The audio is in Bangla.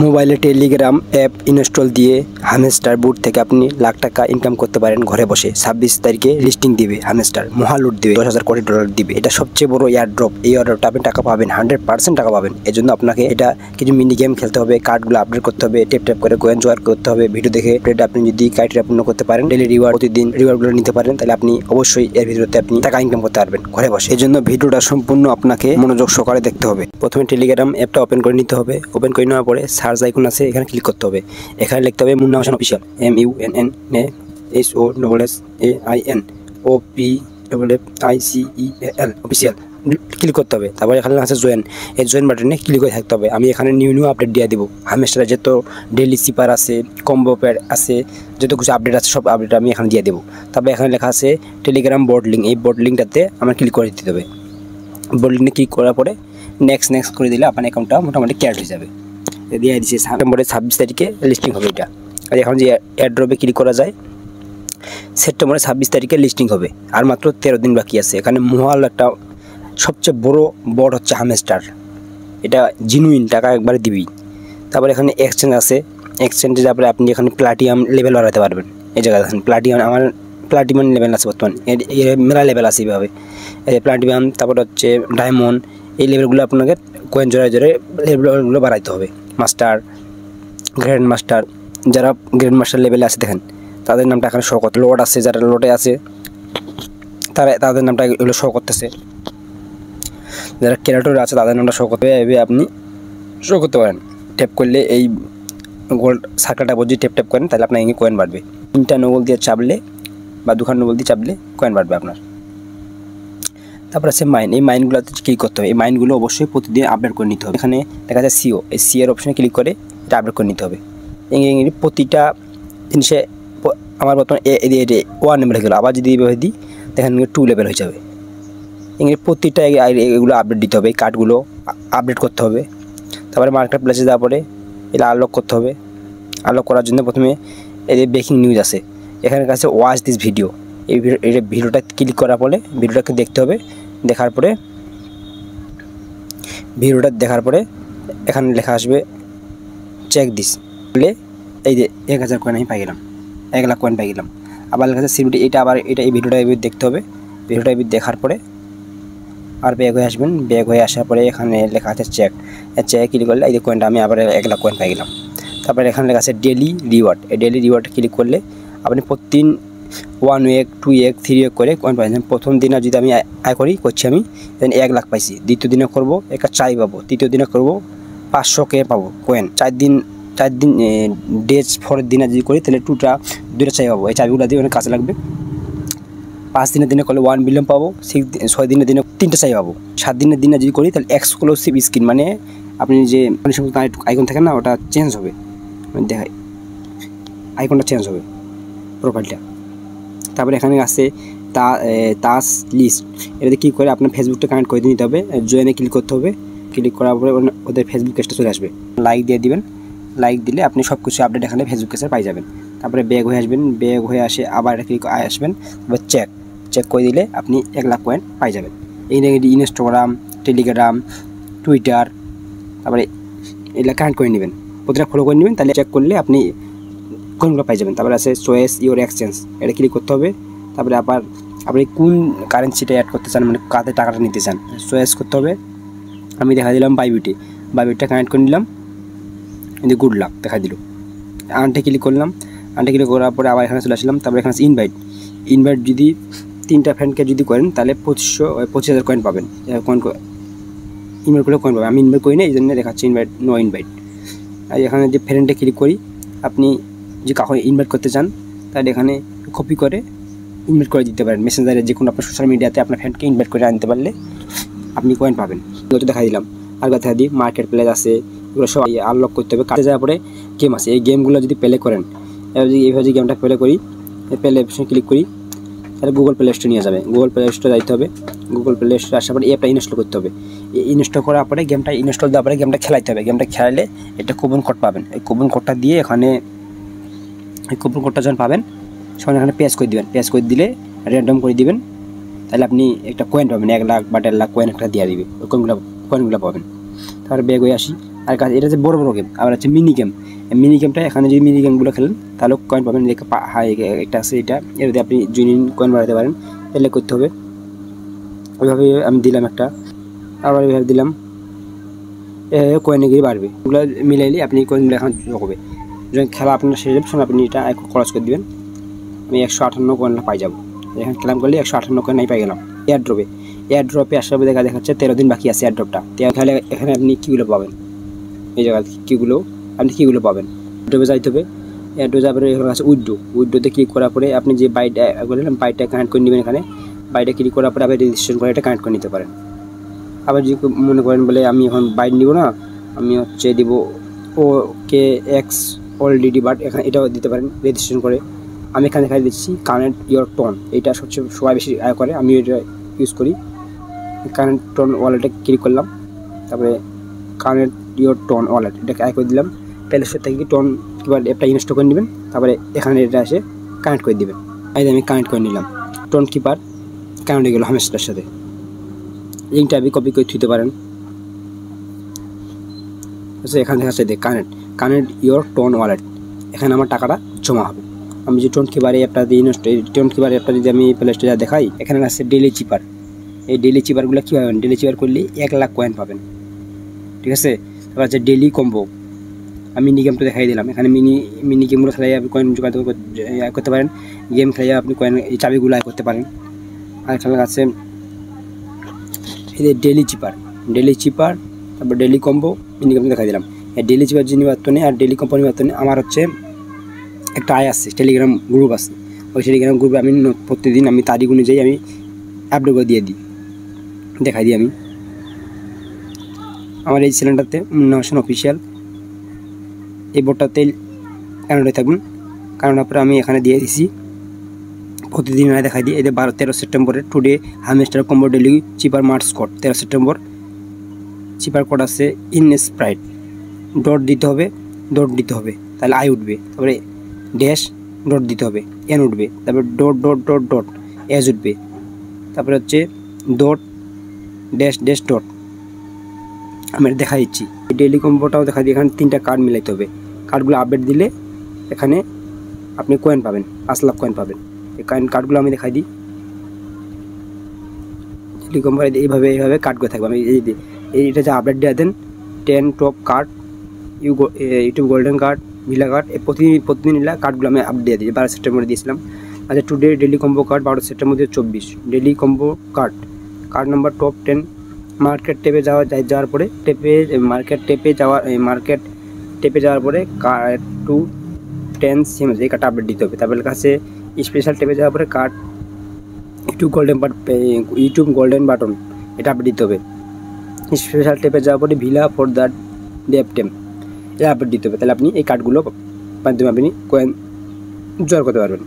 মোবাইলে টেলিগ্রাম অ্যাপ ইনস্টল দিয়ে হামস্টার বুট থেকে আপনি লাখ টাকা ইনকাম করতে পারেন ঘরে বসে। 26 তারিখে লিস্টিং দিবে হামস্টার, মহালুট দিবে, 10,000 কোটি ডলার দিবে। এটা সবচেয়ে বড় এয়ারড্রপ। এই এয়ারড্রপটা আপনি টাকা পাবেন, 100% টাকা পাবেন। এই জন্য আপনাকে এটা কিছু মিনি গেম খেলতে হবে, কার্ডগুলো আপডেট করতে হবে, টেপ টেপ করে কয়েন জোগাড় করতে হবে, ভিডিও দেখে। আপনি যদি ক্রাইটেরিয়া পূর্ণ করতে পারেন, ডেলি রিওয়ার্ড প্রতিদিন রিওয়ার্ডগুলো নিতে পারেন, তাহলে আপনি অবশ্যই এর ভিতরে আপনি টাকা ইনকাম করতে পারবেন ঘরে বসে। এই জন্য ভিডিওটা সম্পূর্ণ আপনাকে মনোযোগ সহকারে দেখতে হবে। প্রথমে টেলিগ্রাম অ্যাপটা ওপেন করে নিতে হবে। ওপেন করে নেওয়ার পরে সার্চ আইকন আছে, এখানে ক্লিক করতে হবে। এখানে লিখতে হবে Munna Hasan official, MUNNASOASAIN OPFFICEAL official click করতে হবে। তারপরে এখানে আছে জয়েন, এই জয়েন বাটনে ক্লিক করে থাকতে হবে। আমি এখানে নিউ আপডেট দিয়ে দিব। হামেস্টারে যত ডেইলি সিপার আছে, কম্বো প্যাড আছে, যত কিছু আপডেট আছে সব আপডেট আমি এখানে দিয়ে দেবো। তারপরে এখানে লেখা আছে টেলিগ্রাম বোর্ড লিঙ্ক, এই বোর্ড লিঙ্কটাতে আমার ক্লিক করে দিতে হবে। বোর্ড লিঙ্কে ক্লিক করার পরে নেক্সট করে দিলে আপনার অ্যাকাউন্টটা মোটামুটি ক্যাশ হয়ে যাবে। দিয়ে দিচ্ছে সেপ্টেম্বরের 26 তারিখে লিস্টিং হবে এটা। আর এখন যে এয়ারড্রপে ক্লিক করা যায়, সেপ্টেম্বরের 26 তারিখে লিস্টিং হবে। আর মাত্র 13 দিন বাকি আছে। এখানে মহাল একটা সবচেয়ে বড় বট হচ্ছে হামস্টার। এটা জিনুইন, টাকা একবারে দিবি। তারপরে এখানে এক্সচেঞ্জ আছে, এক্সচেঞ্জে তারপরে আপনি এখানে প্লাটিনাম লেভেল বাড়াতে পারবেন। এই জায়গায় দেখেন প্লাটিনাম, আমার প্লাটিনাম লেভেল আছে বর্তমান, এর মেলা লেভেল আছে এইভাবে। এই প্লাটিনাম, তারপরে হচ্ছে ডায়মন্ড, এই লেভেলগুলো আপনাকে কয়েন জোড়ায় লেভেলগুলো বাড়াইতে হবে। মাস্টার, গ্র্যান্ড মাস্টার, যারা গ্র্যান্ড মাস্টার লেভেলে আছে দেখেন তাদের নামটা এখানে শো করতে। লোড আছে, যারা লোডে আছে তাদের নামটা এগুলো শো করতেছে। যারা ক্যারেক্টার আছে তাদের নামটা শো করতে হবে, আপনি শো করতে পারেন। ট্যাপ করলে এই গোল্ড সার্কেলটা বুঝিয়ে ট্যাপ করেন, তাহলে আপনার এখানে কয়েন বাড়বে। 3টা নোবেল দিয়ে চাপলে বা 2খান নোবেল দিয়ে চাপলে কয়েন বাড়বে আপনার। তারপর আছে মাইন, এই মাইনগুলোতে ক্লিক করতে হবে। এই মাইনগুলো অবশ্যই প্রতিদিন আপডেট করে নিতে হবে। এখানে দেখা যায় সিও, এই সিএর অপশনে ক্লিক করে এটা আপডেট করে নিতে হবে। প্রতিটা জিনিসে আমার বর্তমানে 1 লেভেল হয়ে গেলো। আবার যদি এইভাবে দিই দেখেন 2 লেভেল হয়ে যাবে। প্রতিটা এগুলো আপডেট দিতে হবে, এই কার্ডগুলো আপডেট করতে হবে। তারপরে মার্কেট প্লেসে যাওয়ার পরে এটা আনলক করতে হবে। আনলক করার জন্য প্রথমে এই যে ব্রেকিং নিউজ আছে, এখানে কাছে ওয়াচ দিস ভিডিও, এই ভিডিওটা ক্লিক করার পরে ভিডিওটাকে দেখতে হবে। দেখার পরে এখানে লেখা আসবে চেক দিস বলে, এই যে 1000 কয়েন আমি পাই গেলাম, 1 লাখ কয়েন পাই গেলাম। আবার লেখা আছে সিবিটি, এটা আবার এই ভিডিওটা দেখতে হবে। ভিডিওটা দেখার পরে আর ব্যাক হয়ে আসবেন। ব্যাক হয়ে আসার পরে এখানে লেখা আছে চেক ক্লিক করলে এই যে কয়েনটা আমি আবার 1 লাখ কয়েন পাই গেলাম। তারপরে এখানে লেখা আছে ডেলি রিওয়ার্ড, এই ডেলি রিওয়ার্ড ক্লিক করলে আপনি প্রতিদিন 1 উইক 2 উইক 3 উইক করে কয়েন পাইছেন। প্রথম দিনে যদি আমি আয় করছি আমি 1 লাখ পাইছি। দ্বিতীয় দিনে করবো একটা চাই পাবো। তৃতীয় দিনে করবো 500 পাবো কয়েন। 4 দিন ডেজ 4 দিনে যদি করি তাহলে 2টা চাই পাবো। এই চাবিগুলো দিয়ে অনেক কাজে লাগবে। 5 দিনের দিনে করলে 1 বিলিয়ন পাবো। 6 দিনের দিনে 3টা চাই পাবো। 7 দিনের দিনে যদি করি তাহলে এক্সক্লুসিভ স্ক্রিন, মানে আপনি যে আইকন থাকে না, ওটা চেঞ্জ হবে। দেখাই, আইকনটা চেঞ্জ হবে, প্রোফাইলটা। তারপরে এখানে আছে টাস লিস্ট, এটাতে ক্লিক করে আপনার ফেসবুকটা কানেক্ট করে নিতে হবে। জয়েনে ক্লিক করতে হবে। ক্লিক করার পরে ওদের ফেসবুক পেজটা চলে আসবে। লাইক দিয়ে দিবেন। লাইক দিলে আপনি সব কিছু আপডেট এখানে ফেসবুক পেজে পাই যাবেন। তারপরে ব্যাক হয়ে আসবেন। ব্যাক হয়ে আসে আবার ক্লিক আসবেন। তারপর চেক করে দিলে আপনি 1 লাখ কয়েন পাই যাবেন। এই ইনস্টাগ্রাম, টেলিগ্রাম, টুইটার, তারপরে এগুলো কানেক্ট করে নেবেন, প্রতিটা ফলো করে নেবেন, তাহলে চেক করলে আপনি কোনগুলো পাই যাবেন। তারপরে আছে চয়েস ইওর এক্সচেঞ্জ, এটা ক্লিক করতে হবে। তারপরে আবার আপনি কোন কারেন্সিটা অ্যাড করতে চান, মানে কাতে টাকাটা নিতে চান, চয়েস করতে হবে। আমি দেখা দিলাম বাইবিটটা কানেক্ট করে নিলাম। কিন্তু গুড লাক দেখা দিল। আনটে ক্লিক করলাম। আনটে ক্লিক করার পরে আবার এখানে চলে আসলাম। তারপরে এখানে আছে ইনভাইট যদি 3টা ফ্রেন্ডকে যদি করেন তাহলে 25,000 কয়েন পাবেন। ইনভাইট করলে কয়েন পাবেন। আমি ইনভাইট করি না, এই জন্য দেখাচ্ছি নো ইনভাইট। আর এখানে যে ফ্রেন্ডে ক্লিক করি, আপনি যে কাউকে ইনভাইট করতে চান তাহলে এখানে কপি করে ইনভাইট করে দিতে পারেন। মেসেঞ্জারে যে কোনো আপনার সোশ্যাল মিডিয়াতে আপনার ফ্রেন্ডকে ইনভাইট করে আনতে পারলে আপনি কয়েন পাবেন। এগুলো দেখা দিলাম। আর দেখা দিই মার্কেট প্লেস আছে, এগুলো সব আনলক করতে হবে। কাজে যাওয়ার পরে গেম আছে, এই গেমগুলো যদি প্লে করেন, এইভাবে যদি গেমটা প্লে করি, প্লে অপশনে ক্লিক করি, তাহলে গুগল প্লে স্টোরে নিয়ে যাবে। গুগল প্লে স্টোরে যাইতে হবে। গুগল প্লে স্টোরে আসার পরে অ্যাপটা ইনস্টল করতে হবে। ইনস্টল করার পরে গেমটা ইনস্টল দেওয়ার পরে গেমটা খেলাইতে হবে। গেমটা খেলাইলে একটা কুপন কোড পাবেন। এই কুপন কোডটা দিয়ে এখানে এই কুপন কোডটা যখন পাবেন তখন এখানে পেজ করে দিবেন। পেজ করে দিলে র্যান্ডম করে দিবেন, তাহলে আপনি একটা কয়েন পাবেন। 1 লাখ বা 1.5 লাখ কয়েন একটা দিয়ে দিবে। ওই কয়েনগুলো পাবেন। তারপরে ব্যাক হয়ে আসি। আর কাজ এটা হচ্ছে বড় বড় গেম। আবার হচ্ছে মিনি গেম। মিনি গেমটা এখানে যদি মিনি গেমগুলো খেলেন তাহলে কয়েন পাবেন। দেখে হাই একটা আছে, এটা এটাতে আপনি জুনিয়ন কয়েন বাড়াতে পারেন। তাহলে করতে হবে ওইভাবে আমি দিলাম একটা, আবার এইভাবে দিলাম, কয়েনে গিয়ে বাড়বে। ওগুলো মিলাইলে আপনি কয়েনগুলো এখন হবে। যখন খেলা আপনার শেষ হবে আপনি এটা খরচ করে দেবেন। আমি 158 কয়েন পাই যাবো। এখানে ক্লেম করলে 158 কয়েন পাই গেলাম। এয়ারড্রপে আসার দেখাচ্ছে 13 দিন বাকি আছে এয়ারড্রপটা। তাহলে এখানে আপনি কীগুলো পাবেন, এই জায়গা আপনি কীগুলো পাবেন। এয়ারড্রপে যাইতে হবে। এয়ারড্রপে যাওয়ার পরে এখানে আছে উইড্রোতে ক্লিক করার পরে আপনি যে বাইকটা বললেন বাইকটা কানেক্ট করে নেবেন। এখানে বাইকটা ক্লিক করার পরে আপনি রেজিস্ট্রেশন করে এটা কানেক্ট করে নিতে পারেন। আবার যদি মনে করেন বলে আমি এখন বাইক নিব না, আমি হচ্ছে দিব OKX অলরেডি, বাট এখানে এটাও দিতে পারেন রেজিস্ট্রেশন করে। আমি এখানে দেখাই দিচ্ছি কানেক্ট ইয়োর টোন, এটা সবচেয়ে সবাই বেশি আয় করে, আমি এটা ইউজ করি। কানেক্ট টোন ওয়ালেটে ক্লিক করলাম, তারপরে কানেক্ট ইয়োর টোন ওয়ালেট এটাকে আয় করে দিলাম। প্লে স্টোর থেকে টোন কিংবা অ্যাপটা ইনস্টল করে নেবেন, তারপরে এখানে এটা এসে কানেক্ট করে দেবেন। আমি কানেক্ট করে নিলাম। টোন কিপার কানেক্ট হয়ে গেল হামেশার সাথে। লিঙ্কটা আপনি কপি করে দিতে পারেন। এখান থেকে আসছে কানেক্ট ইয়োর টোন ওয়ালেট, এখানে আমার টাকাটা জমা হবে। আমি যে টোন কিপার অ্যাপটা দিয়ে টোন কিপার অ্যাপটা যদি আমি প্লে স্টোরে দেখাই, এখানে আছে ডেইলি চিপার। এই ডেইলি চিপারগুলো কী পাবেন, ডেইলি চিপার করলে 1 লাখ কয়েন পাবেন। ঠিক আছে, তারপর আছে ডেইলি কম্বো। আমি মিনি গেমটা দেখাই দিলাম। এখানে মিনি গেমগুলো খেলাই আপনি কয়েন যোগাযোগ করতে পারেন। গেম খেলে আপনি কয়েন এই চাবিগুলো আয় করতে পারেন। আর এখানে আছে এই যে ডেইলি চিপার, তারপর ডেইলি কম্বো, মিনি গেমটা দেখাই দিলাম। এই ডেইলি চিপার যে নিবর্তনে আর ডেইলি কম্বো নিবর্তনে আমার হচ্ছে একটা আয় আছে, টেলিগ্রাম গ্রুপ আছে। ওই টেলিগ্রাম গ্রুপে আমি প্রতিদিন আমি তারিখ অনুযায়ী আমি আপডেট করে দিয়ে দিই, দেখাই দিই। আমি আমার এই চ্যানেলটাতে মুন্না অফিসিয়াল এই বোর্ডটাতে কানেক্ট থাকবেন। কারণ পরে আমি এখানে দিয়ে দিছি প্রতিদিন দেখাই দিই। এদের 13 সেপ্টেম্বরের today hamster combo daily cipher morse code 13 September cipher code আছে ইন স্প্রাইট। ডট দিতে হবে তাহলে আই উঠবে, তারপরে ড্যাশ ডট দিতে হবে, এন উঠবে, তারপরে dot dot dot dot S উঠবে, তারপরে হচ্ছে ডট ড্যাশ ড্যাশ ডট। আমি দেখা দিচ্ছি ডেইলি কম্বোটাও দেখা দিই। এখানে 3টা কার্ড মিলাইতে হবে। কার্ডগুলো আপডেট দিলে এখানে আপনি কয়েন পাবেন, 5 লাখ কয়েন পাবেন। এই কার্ডগুলো আমি দেখাই দিই। ডেইলি কম্বো এইভাবে কার্ডগুলো থাকবে। আমি এইটা যে আপডেট দিয়ে দেন 10 top card, YouTube golden card, villa card, প্রতিদিন কার্ডগুলো আমি আপডেট দিয়ে দিই। 12 সেপ্টেম্বরে দিয়েছিলাম। আচ্ছা today daily combo card 12 September 2024 daily combo card number top 10। Market টেপে যাওয়ার পরে মার্কেট টেপে যাওয়ার পরে কার্ড টু 10 সিম এই কার্ডটা আপডেট দিতে হবে। তারপরে কাছে স্পেশাল টেপে যাওয়ার পরে কার্ড ইউটিউব গোল্ডেন বাটন এটা আপডেট দিতে হবে। স্পেশাল টেপে যাওয়ার পরে ভিলা ফর দ্য ডেপ টেম এটা আপডেট দিতে হবে। তাহলে আপনি এই কার্ডগুলো মাধ্যমে আপনি কয়েন জোগাড় করতে পারবেন।